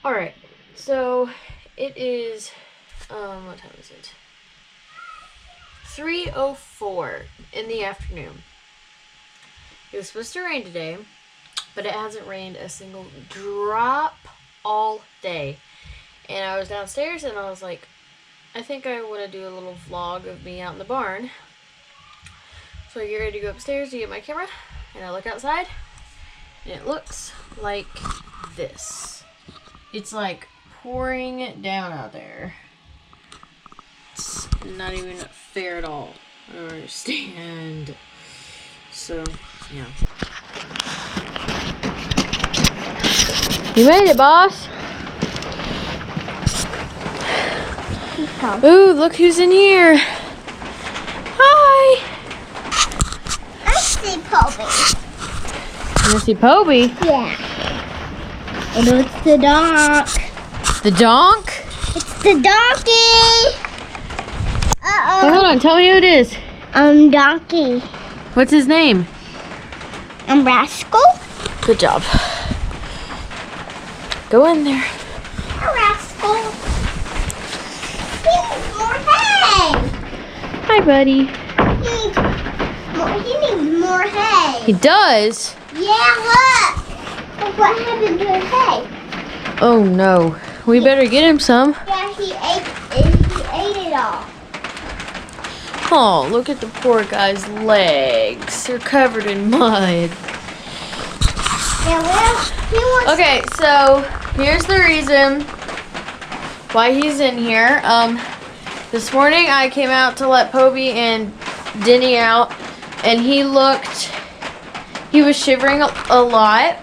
Alright, so it is, what time is it? 3:04 in the afternoon. It was supposed to rain today, but it hasn't rained a single drop all day. And I was downstairs and I was like, I think I want to do a little vlog of me out in the barn. So I get ready to go upstairs to get my camera, and I look outside, and it looks like this. It's like pouring down out there. It's not even fair at all. I don't understand. So, yeah. You made it, boss. Ooh, look who's in here. Hi. I see Poby. You see Poby? Yeah. And it's the donk. The donk? It's the donkey. Uh-oh. Oh, hold on, tell me who it is. Donkey. What's his name? Rascal. Good job. Go in there. Rascal. He needs more hay. Hi, buddy. He needs more hay. He does? Yeah, look. Look what happened to his hay. Oh, no. We better get him some. Yeah, he ate it all. Oh, look at the poor guy's legs. They're covered in mud. Yeah, well, he wants. Okay, so here's the reason why he's in here. This morning I came out to let Poby and Denny out, and he was shivering a lot,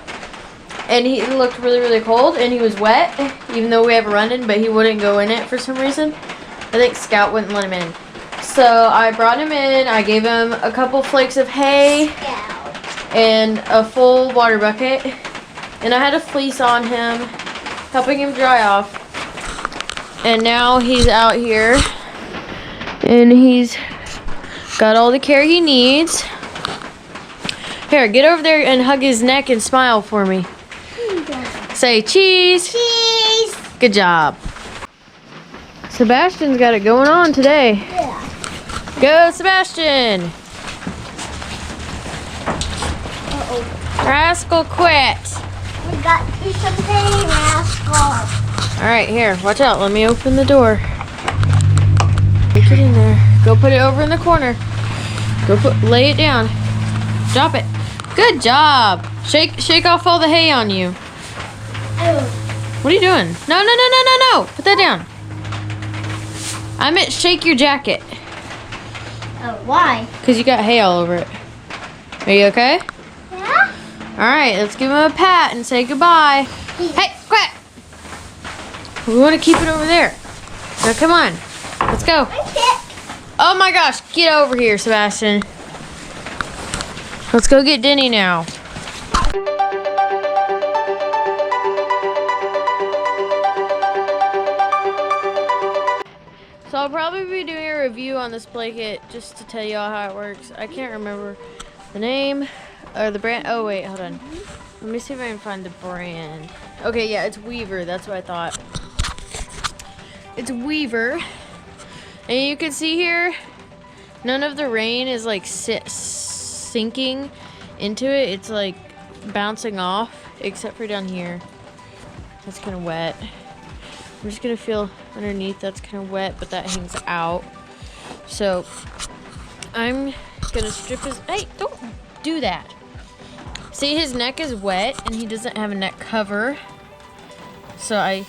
and he looked really, really cold, and he was wet, even though we have a run-in, but he wouldn't go in it for some reason. I think Scout wouldn't let him in. So I brought him in, I gave him a couple flakes of hay and a full water bucket, and I had a fleece on him, helping him dry off. And now he's out here, and he's got all the care he needs. Here, get over there and hug his neck and smile for me. Say cheese. Cheese. Good job. Sebastian's got it going on today. Yeah. Go, Sebastian. Uh-oh. Rascal quit. We got to do something, Rascal. All right, here, watch out. Let me open the door. Get it in there. Go put it over in the corner. Lay it down. Drop it. Good job. Shake off all the hay on you. Oh. What are you doing? No. Put that down. I meant shake your jacket. Oh, why? Because you got hay all over it. Are you okay? Yeah. All right, let's give him a pat and say goodbye. Hey, quiet. We want to keep it over there. Now, come on. Let's go. Oh my gosh, get over here, Sebastian. Let's go get Denny now. So I'll probably be doing a review on this blanket just to tell you all how it works. I can't remember the name or the brand. Oh wait, hold on. Let me see if I can find the brand. Okay, yeah, it's Weaver. That's what I thought. It's Weaver. And you can see here, none of the rain is like sinking into it. It's like bouncing off, except for down here. That's kind of wet. I'm just gonna feel underneath. That's kind of wet, but that hangs out. So I'm gonna strip his. Hey, don't do that. See, his neck is wet, and he doesn't have a neck cover. So I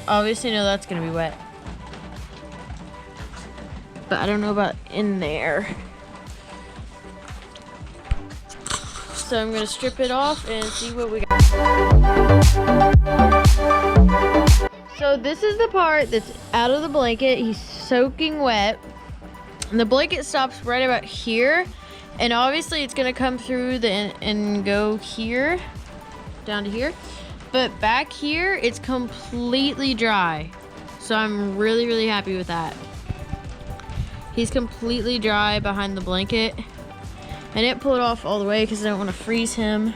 obviously know that's gonna be wet. But I don't know about in there. So I'm gonna strip it off and see what we got. So this is the part that's out of the blanket. He's soaking wet. And the blanket stops right about here. And obviously it's gonna come through and go here, down to here. But back here, it's completely dry. So I'm really, really happy with that. He's completely dry behind the blanket. I didn't pull it off all the way because I don't want to freeze him.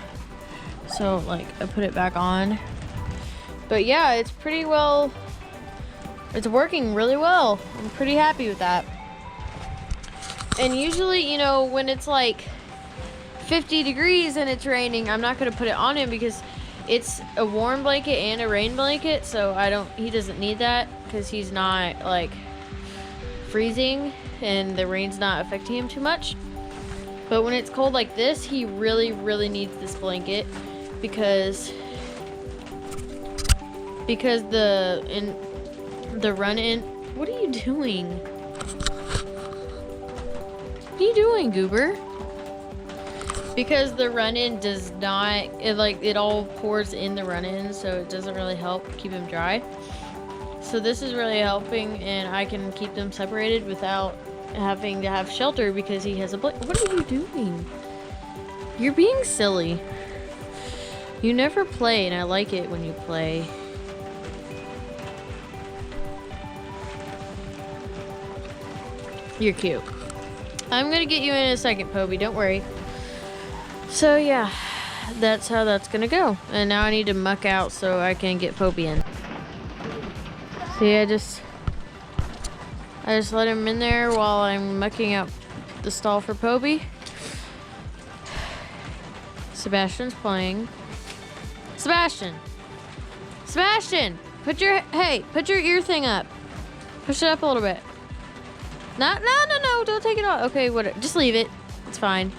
So like I put it back on. But yeah, it's pretty well, it's working really well. I'm pretty happy with that. And usually, you know, when it's like 50 degrees and it's raining, I'm not gonna put it on him because it's a warm blanket and a rain blanket, so he doesn't need that because he's not like freezing and the rain's not affecting him too much. But when it's cold like this, he really, really needs this blanket because the run-in. What are you doing? What are you doing, Goober? Because the run-in does not, it all pours in the run-in, so it doesn't really help keep him dry. So this is really helping, and I can keep them separated without having to have shelter because he has a blanket. What are you doing? You're being silly. You never play, and I like it when you play. You're cute. I'm gonna get you in a second, Poby. Don't worry. So yeah, that's how that's gonna go. And now I need to muck out so I can get Poby in. See, I just let him in there while I'm mucking out the stall for Poby. Sebastian's playing. Sebastian! Sebastian! Put your ear thing up. Push it up a little bit. No, don't take it off. Okay, whatever. Just leave it. It's fine.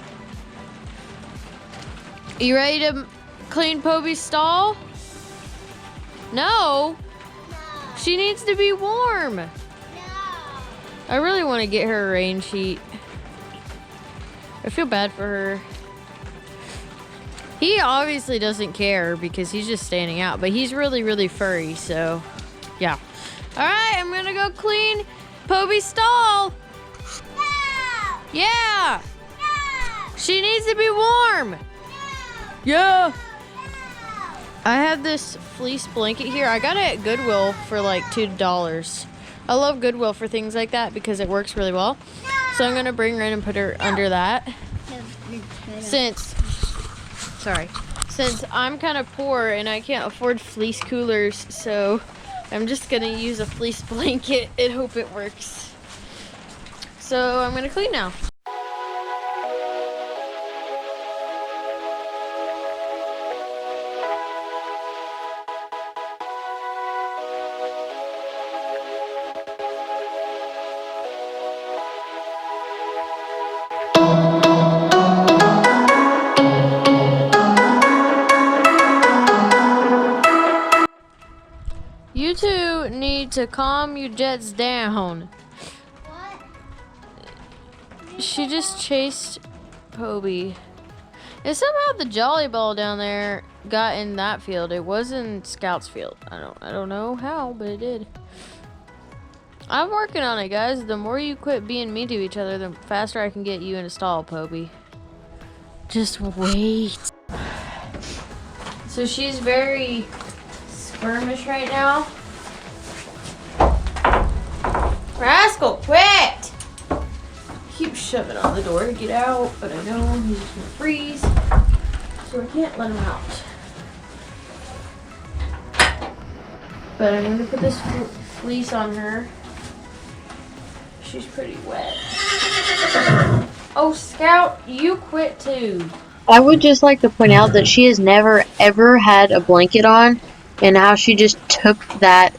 You ready to clean Poby's stall? No. She needs to be warm. No. I really want to get her a rain sheet. I feel bad for her. He obviously doesn't care because he's just standing out, but he's really, really furry, so yeah. All right, I'm gonna go clean Poby's stall. No. Yeah. No. She needs to be warm. No. Yeah. No. I have this fleece blanket here. I got it at Goodwill for like $2. I love Goodwill for things like that because it works really well. No. So I'm gonna bring her in and put her under that. Since I'm kind of poor and I can't afford fleece coolers, so I'm just gonna use a fleece blanket and hope it works. So I'm gonna clean now. You two need to calm your jets down. What? She just chased Poby. And somehow the Jolly Ball down there got in that field. It was in Scout's field. I don't know how, but it did. I'm working on it, guys. The more you quit being mean to each other, the faster I can get you in a stall, Poby. Just wait. So she's very skirmish right now. Rascal, quit! Keep shoving on the door to get out, but I know he's just gonna freeze, so I can't let him out. But I'm gonna put this fleece on her. She's pretty wet. Oh, Scout, you quit too. I would just like to point out that she has never ever had a blanket on, and how she just took that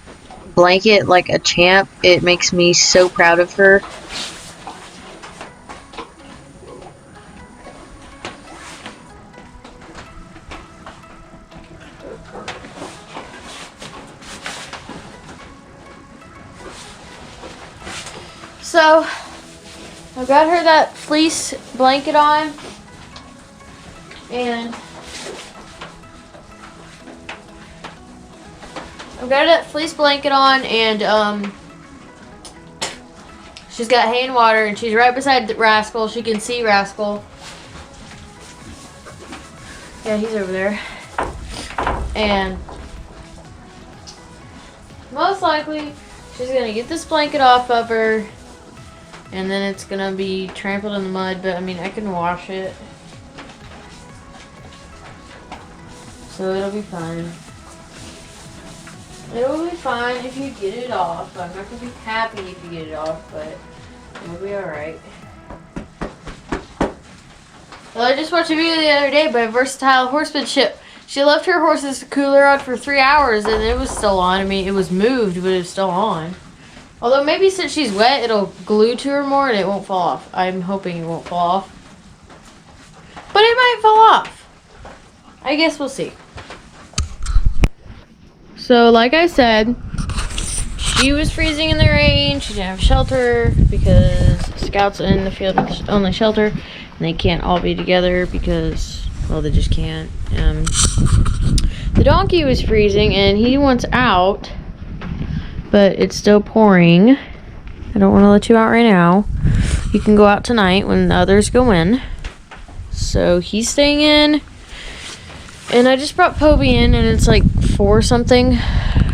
blanket like a champ. It makes me so proud of her. So, I got her that fleece blanket on, and I've got that fleece blanket on, and she's got hay and water, and she's right beside Rascal. She can see Rascal. Yeah, he's over there. And most likely, she's gonna get this blanket off of her, and then it's gonna be trampled in the mud, but I mean, I can wash it. So it'll be fine. It'll be fine if you get it off. I'm not gonna be happy if you get it off, but it'll be alright. Well, I just watched a video the other day by Versatile Horsemanship. She left her horse's cooler on for 3 hours and it was still on. I mean, it was moved, but it was still on. Although maybe since she's wet, it'll glue to her more and it won't fall off. I'm hoping it won't fall off. But it might fall off. I guess we'll see. So, like I said, she was freezing in the rain. She didn't have shelter because scouts in the field is only shelter. And they can't all be together because, well, they just can't. The donkey was freezing and he wants out, but it's still pouring. I don't want to let you out right now. You can go out tonight when the others go in. So he's staying in. And I just brought Poby in and it's like 4 something.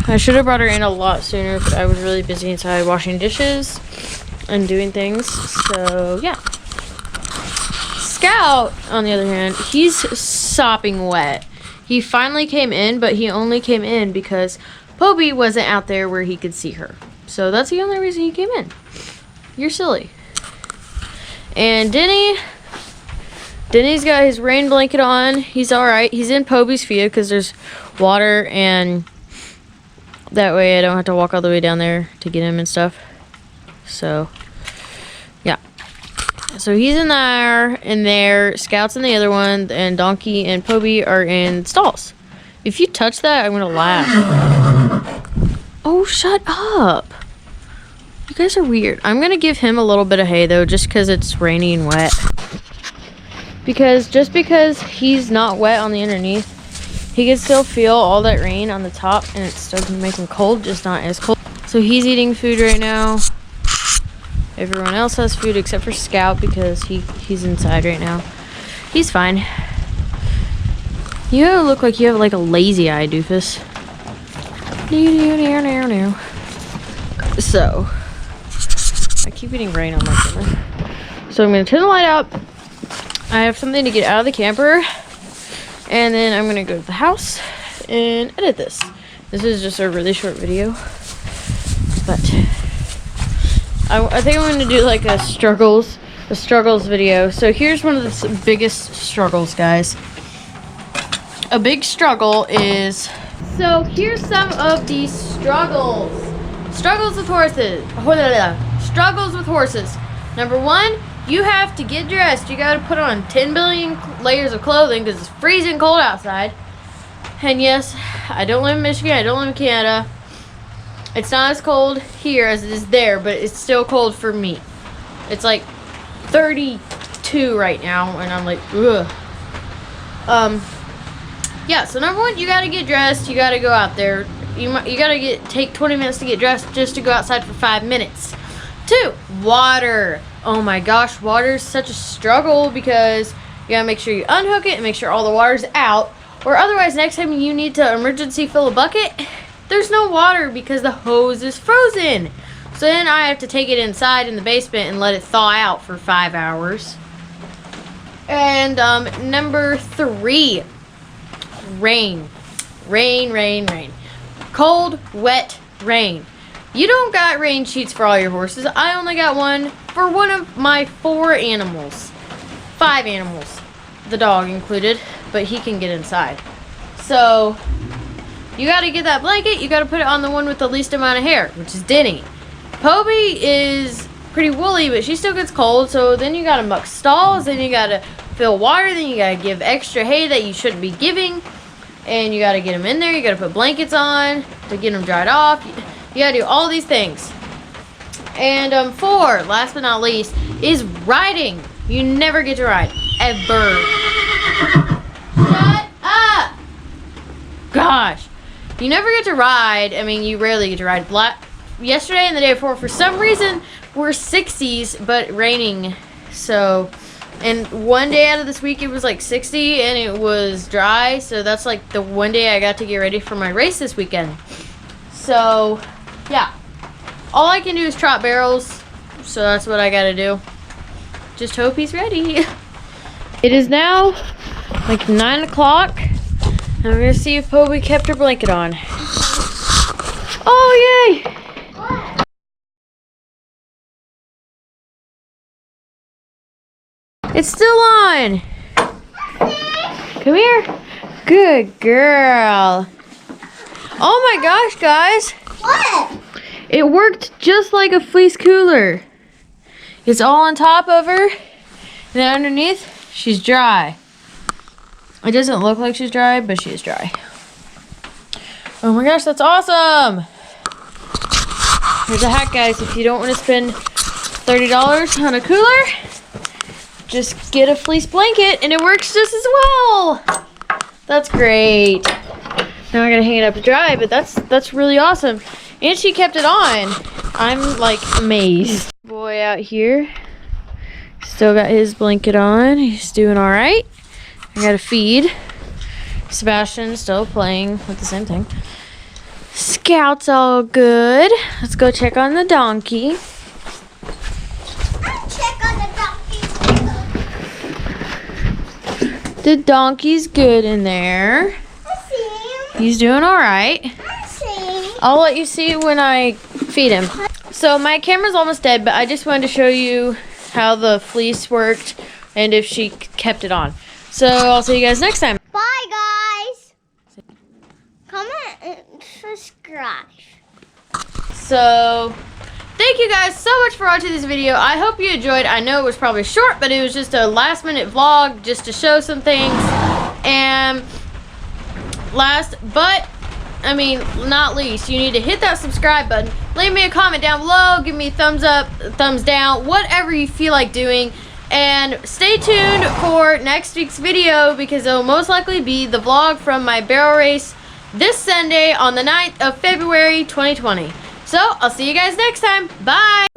I should have brought her in a lot sooner, but I was really busy inside washing dishes and doing things. So yeah. Scout, on the other hand, he's sopping wet. He finally came in, but he only came in because Poby wasn't out there where he could see her. So that's the only reason he came in. You're silly. And Denny's got his rain blanket on. He's alright. He's in Poby's field because there's water, and that way I don't have to walk all the way down there to get him and stuff. So, yeah. So he's in there, Scout's in the other one, and Donkey and Poby are in stalls. If you touch that, I'm gonna laugh. Oh, shut up. You guys are weird. I'm gonna give him a little bit of hay though, just because it's rainy and wet. Just because he's not wet on the underneath, he can still feel all that rain on the top, and it's still gonna make him cold, just not as cold. So he's eating food right now. Everyone else has food except for Scout because he's inside right now. He's fine. You look like you have like a lazy eye, doofus. So, I keep getting rain on my camera. So I'm gonna turn the light up. I have something to get out of the camper, and then I'm gonna go to the house and edit this. This is just a really short video, but I think I'm gonna do like a struggles video. So here's one of the biggest struggles, guys. A big struggle is, so here's some of these struggles. Struggles with horses. Struggles with horses. Number 1, you have to get dressed. You gotta put on 10 billion layers of clothing because it's freezing cold outside. And yes, I don't live in Michigan, I don't live in Canada. It's not as cold here as it is there, but it's still cold for me. It's like 32 right now, and I'm like, ugh. Yeah, so number 1, you gotta get dressed. You gotta go out there. You gotta take 20 minutes to get dressed just to go outside for 5 minutes. 2, water. Oh my gosh, water is such a struggle because you gotta make sure you unhook it and make sure all the water's out, or otherwise next time you need to emergency fill a bucket, there's no water because the hose is frozen. So then I have to take it inside in the basement and let it thaw out for 5 hours. And number 3, rain. Rain. Cold, wet rain. You don't got rain sheets for all your horses. I only got one for one of my 4 animals. 5 animals, the dog included, but he can get inside. So you gotta get that blanket, you gotta put it on the one with the least amount of hair, which is Denny. Poby is pretty woolly, but she still gets cold, so then you gotta muck stalls, then you gotta fill water, then you gotta give extra hay that you shouldn't be giving, and you gotta get them in there, you gotta put blankets on to get them dried off. You gotta do all these things. And 4, last but not least, is riding. You never get to ride, ever. Shut up! Gosh. You never get to ride. I mean, you rarely get to ride. Yesterday and the day before, for some reason, were 60s, but raining. So, and one day out of this week, it was like 60, and it was dry. So that's like the one day I got to get ready for my race this weekend. So, yeah. All I can do is trot barrels. So that's what I gotta do. Just hope he's ready. It is now like 9 o'clock. I'm gonna see if Poby kept her blanket on. Oh, yay! What? It's still on. Come here. Good girl. Oh my gosh, guys. What? It worked just like a fleece cooler. It's all on top of her. And then underneath, she's dry. It doesn't look like she's dry, but she is dry. Oh my gosh, that's awesome. Here's a hack, guys. If you don't want to spend $30 on a cooler, just get a fleece blanket and it works just as well. That's great. Now I gotta hang it up to dry, but that's really awesome. And she kept it on. I'm like amazed. Boy out here, still got his blanket on. He's doing all right. I gotta feed. Sebastian's still playing with the same thing. Scout's all good. Let's go check on the donkey. Check on the donkey. The donkey's good in there. I see him. He's doing all right. I see him. I'll let you see when I feed him. So my camera's almost dead, but I just wanted to show you how the fleece worked and if she kept it on. So I'll see you guys next time. Bye, guys. Comment and subscribe. So thank you guys so much for watching this video. I hope you enjoyed. I know it was probably short, but it was just a last minute vlog just to show some things. And not least, you need to hit that subscribe button. Leave me a comment down below. Give me a thumbs up, thumbs down, whatever you feel like doing. And stay tuned for next week's video because it will most likely be the vlog from my barrel race this Sunday on the 9th of February 2020. So I'll see you guys next time. Bye.